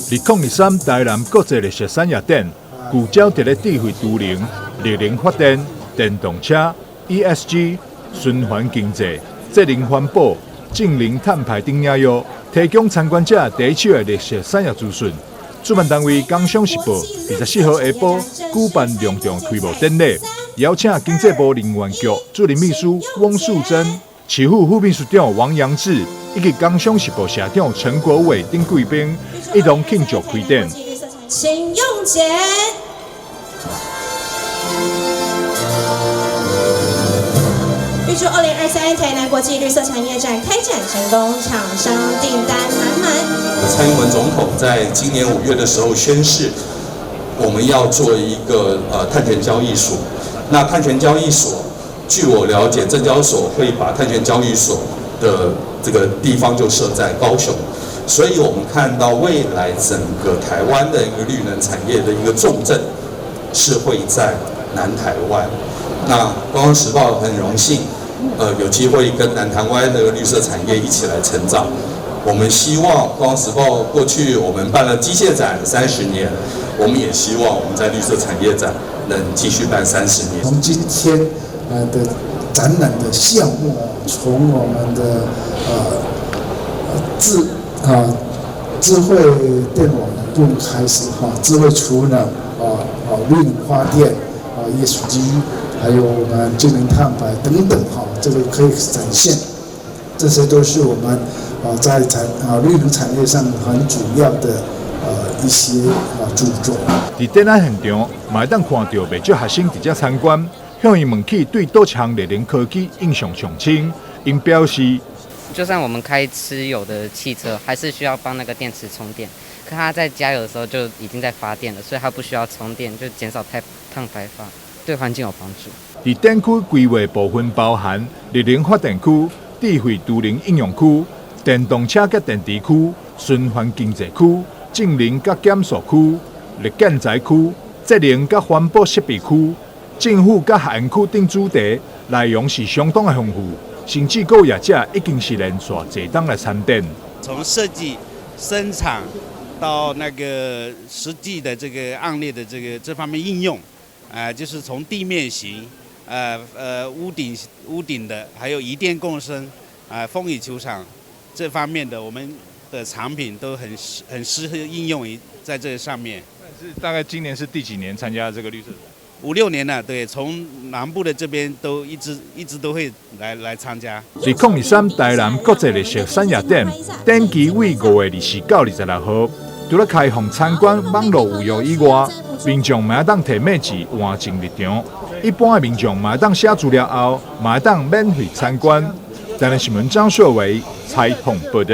2023台南国际历史产业展聚焦在咧智慧都灵、绿能发展、电动车、ESG、循环经济、节能环保、净零碳排等领域，提供参观者第一手的历史产业资讯。主办单位《工商时报》24号下晡举办隆重开幕典礼，邀请经济部能源局助理秘书翁素珍、市府副秘书长王扬志以及《工商时报》社长陈国伟等贵宾一同庆祝开展。请用钱。预祝2023台南国际绿色产业展开展成功，厂商订单满满。蔡英文总统在今年5月的时候宣誓，我们要做一个碳权交易所。那碳权交易所，据我了解，证交所会把碳权交易所的这个地方就设在高雄，所以我们看到未来整个台湾的一个绿能产业的一个重镇是会在南台湾。那《工商时报》很荣幸，有机会跟南台湾的绿色产业一起来成长。我们希望《工商时报》过去我们办了机械展30年，我们也希望我们在绿色产业展能继续办30年。从今天的展览的项目，从我们的智慧电网用开始智慧储能绿能发电ESG， 还有我们节能碳排等等这个可以展现，这些都是我们在绿能产业上很主要的一些注重。在展览现场，嘛会当看到不少学生直接参观，向伊问起对多项绿能科技印象上深，因表示，就算我们开持有的汽车，还是需要帮那个电池充电。可它在加油的时候就已经在发电了，所以它不需要充电，就减少碳排放，对环境有帮助。在展区规划部分包含绿能发电区、智慧都灵应用区、电动车甲电池区、循环经济区、净零甲减塑区、绿建材区、节能甲环保设备区、政府甲学园区等主题，内容是相当的丰富，甚至各业者已经是连续坐档来参展。从设计、生产到那个实际的这个案例的这方面应用，就是从地面型，屋顶的，还有移电共生，风雨球场这方面的，我们的产品都很适合应用于在这上面。是大概今年是第几年参加这个绿色展？5、6年了，对，从南部的这边都一直都会来参加。2023台南国际历史产业展，展期为5月24到26号。除了开放参观网络预约以外，民众嘛会当提面子换进入场。一般的民众嘛会当写资料后，嘛会当免费参观。台南新闻张硕伟采访报道。